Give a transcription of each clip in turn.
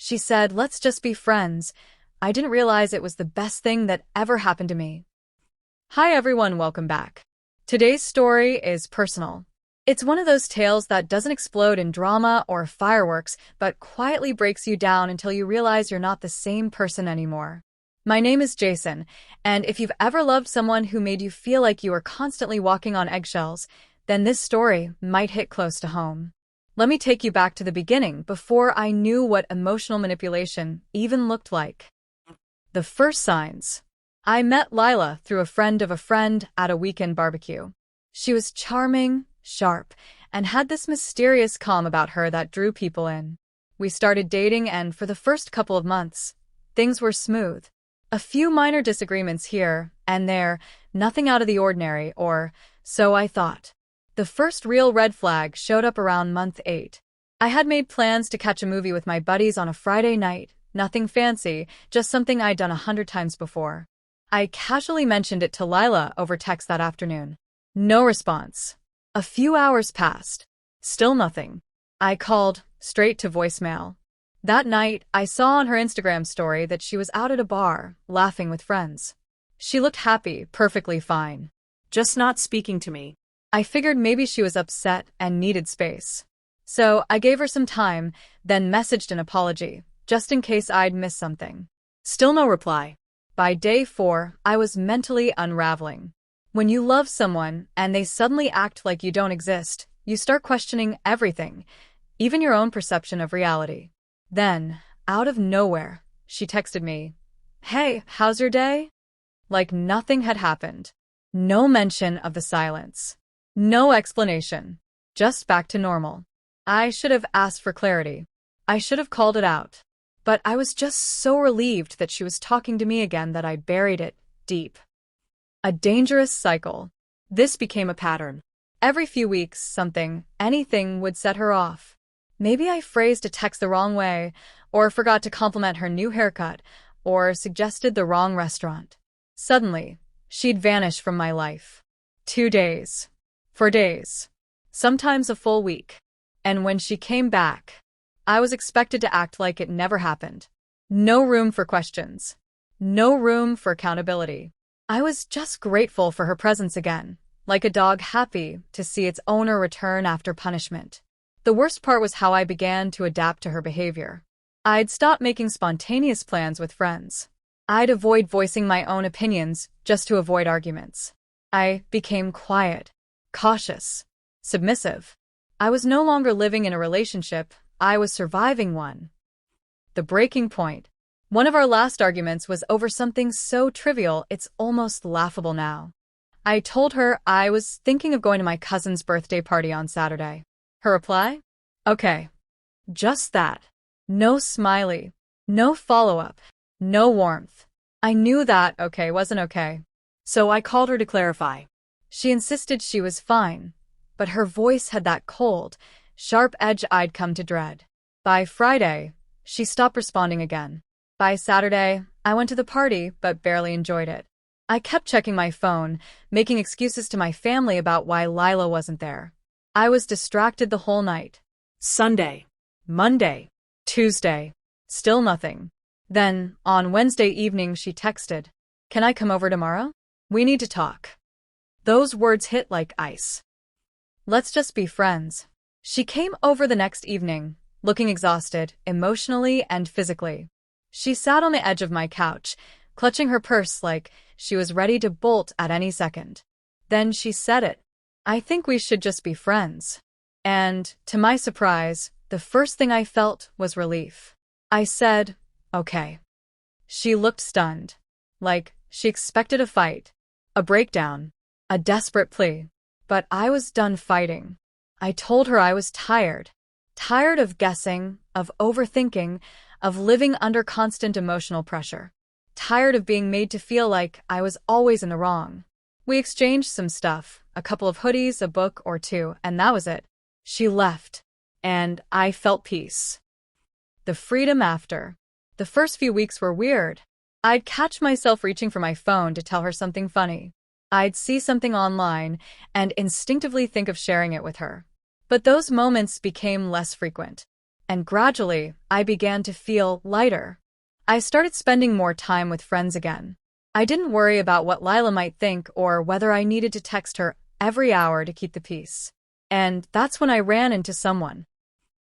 She said, "Let's just be friends." I didn't realize it was the best thing that ever happened to me. Hi everyone, welcome back. Today's story is personal. It's one of those tales that doesn't explode in drama or fireworks, but quietly breaks you down until you realize you're not the same person anymore. My name is Jason, and if you've ever loved someone who made you feel like you were constantly walking on eggshells, then this story might hit close to home. Let me take you back to the beginning, before I knew what emotional manipulation even looked like. The first signs. I met Lila through a friend of a friend at a weekend barbecue. She was charming, sharp, and had this mysterious calm about her that drew people in. We started dating, and for the first couple of months, things were smooth. A few minor disagreements here and there, nothing out of the ordinary, or so I thought. The first real red flag showed up around month 8. I had made plans to catch a movie with my buddies on a Friday night, nothing fancy, just something I'd done 100 times before. I casually mentioned it to Lila over text that afternoon. No response. A few hours passed. Still nothing. I called, straight to voicemail. That night, I saw on her Instagram story that she was out at a bar, laughing with friends. She looked happy, perfectly fine. Just not speaking to me. I figured maybe she was upset and needed space. So I gave her some time, then messaged an apology, just in case I'd missed something. Still no reply. By day 4, I was mentally unraveling. When you love someone and they suddenly act like you don't exist, you start questioning everything, even your own perception of reality. Then, out of nowhere, she texted me, "Hey, how's your day?" Like nothing had happened. No mention of the silence. No explanation. Just back to normal. I should have asked for clarity. I should have called it out. But I was just so relieved that she was talking to me again that I buried it deep. A dangerous cycle. This became a pattern. Every few weeks, anything would set her off. Maybe I phrased a text the wrong way, or forgot to compliment her new haircut, or suggested the wrong restaurant. Suddenly, she'd vanish from my life. 2 days. 4 days. Sometimes a full week. And when she came back, I was expected to act like it never happened. No room for questions. No room for accountability. I was just grateful for her presence again, like a dog happy to see its owner return after punishment. The worst part was how I began to adapt to her behavior. I'd stop making spontaneous plans with friends. I'd avoid voicing my own opinions just to avoid arguments. I became quiet, cautious, submissive. I was no longer living in a relationship, I was surviving one. The breaking point. One of our last arguments was over something so trivial it's almost laughable now. I told her I was thinking of going to my cousin's birthday party on Saturday. Her reply? "Okay." Just that. No smiley. No follow-up. No warmth. I knew that okay wasn't okay. So I called her to clarify. She insisted she was fine, but her voice had that cold, sharp edge I'd come to dread. By Friday, she stopped responding again. By Saturday, I went to the party but barely enjoyed it. I kept checking my phone, making excuses to my family about why Lila wasn't there. I was distracted the whole night. Sunday. Monday. Tuesday. Still nothing. Then, on Wednesday evening, she texted, "Can I come over tomorrow? We need to talk." Those words hit like ice. Let's just be friends. She came over the next evening, looking exhausted, emotionally and physically. She sat on the edge of my couch, clutching her purse like she was ready to bolt at any second. Then she said it. "I think we should just be friends." And, to my surprise, the first thing I felt was relief. I said, "Okay." She looked stunned, like she expected a fight, a breakdown, a desperate plea. But I was done fighting. I told her I was tired. Tired of guessing, of overthinking, of living under constant emotional pressure. Tired of being made to feel like I was always in the wrong. We exchanged some stuff, a couple of hoodies, a book or two, and that was it. She left, and I felt peace. The freedom after. The first few weeks were weird. I'd catch myself reaching for my phone to tell her something funny. I'd see something online and instinctively think of sharing it with her. But those moments became less frequent. and gradually, I began to feel lighter. I started spending more time with friends again. I didn't worry about what Lila might think or whether I needed to text her every hour to keep the peace. And that's when I ran into someone.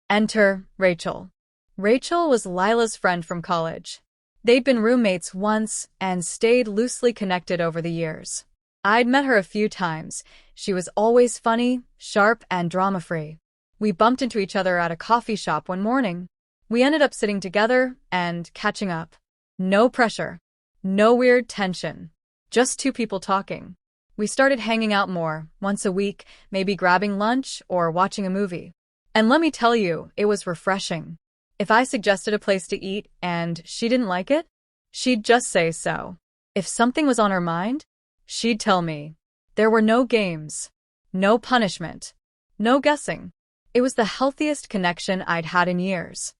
Enter Rachel. Rachel was Lila's friend from college. They'd been roommates once and stayed loosely connected over the years. I'd met her a few times. She was always funny, sharp, and drama-free. We bumped into each other at a coffee shop one morning. We ended up sitting together and catching up. No pressure. No weird tension. Just two people talking. We started hanging out more, once a week, maybe grabbing lunch or watching a movie. And let me tell you, it was refreshing. If I suggested a place to eat and she didn't like it, she'd just say so. If something was on her mind, she'd tell me. There were no games, no punishment, no guessing. It was the healthiest connection I'd had in years.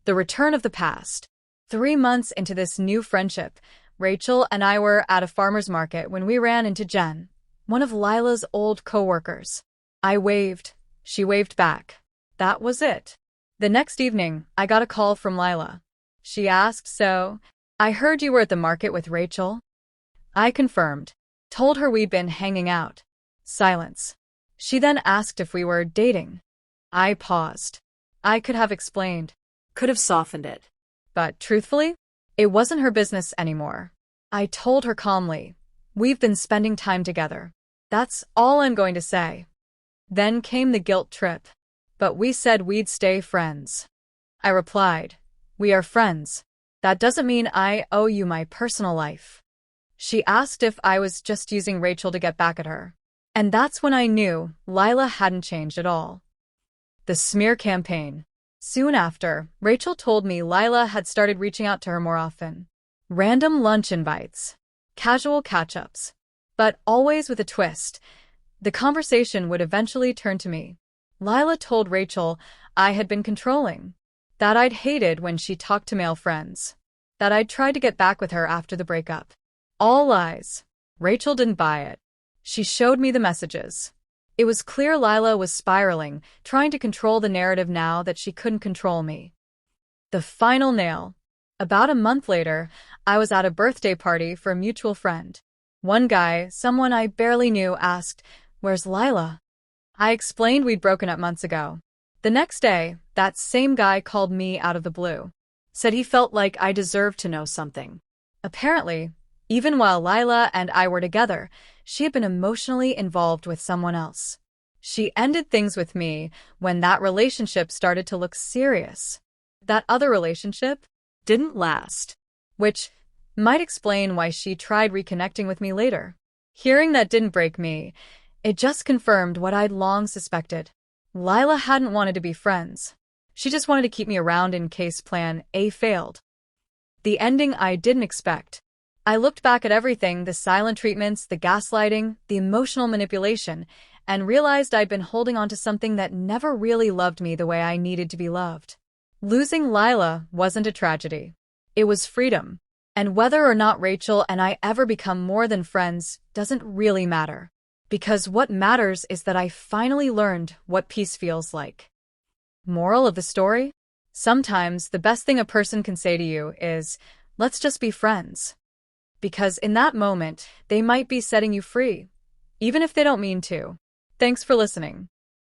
The return of the past. 3 months into this new friendship, Rachel and I were at a farmer's market when we ran into Jen, one of Lila's old coworkers. I waved. She waved back. That was it. The next evening, I got a call from Lila. She asked, "So, I heard you were at the market with Rachel?" I confirmed. Told her we'd been hanging out. Silence. She then asked if we were dating. I paused. I could have explained. Could have softened it. But truthfully, it wasn't her business anymore. I told her calmly, "We've been spending time together. That's all I'm going to say." Then came the guilt trip. "But we said we'd stay friends." I replied, "We are friends. That doesn't mean I owe you my personal life." She asked if I was just using Rachel to get back at her. And that's when I knew Lila hadn't changed at all. The smear campaign. Soon after, Rachel told me Lila had started reaching out to her more often. Random lunch invites. Casual catch-ups. But always with a twist. The conversation would eventually turn to me. Lila told Rachel I had been controlling. That I'd hated when she talked to male friends. That I'd tried to get back with her after the breakup. All lies. Rachel didn't buy it. She showed me the messages. It was clear Lila was spiraling, trying to control the narrative now that she couldn't control me. The final nail. About a month later, I was at a birthday party for a mutual friend. One guy, someone I barely knew, asked, "Where's Lila?" I explained we'd broken up months ago. The next day, that same guy called me out of the blue. Said he felt like I deserved to know something. Apparently, even while Lila and I were together, she had been emotionally involved with someone else. She ended things with me when that relationship started to look serious. That other relationship Didn't last. which might explain why she tried reconnecting with me later. Hearing that didn't break me. It just confirmed what I'd long suspected. Lila hadn't wanted to be friends. She just wanted to keep me around in case plan A failed. The ending I didn't expect. I looked back at everything, the silent treatments, the gaslighting, the emotional manipulation, and realized I'd been holding on to something that never really loved me the way I needed to be loved. Losing Lila wasn't a tragedy. It was freedom. And whether or not Rachel and I ever become more than friends doesn't really matter. Because what matters is that I finally learned what peace feels like. Moral of the story? Sometimes the best thing a person can say to you is, "Let's just be friends." Because in that moment, they might be setting you free, even if they don't mean to. Thanks for listening.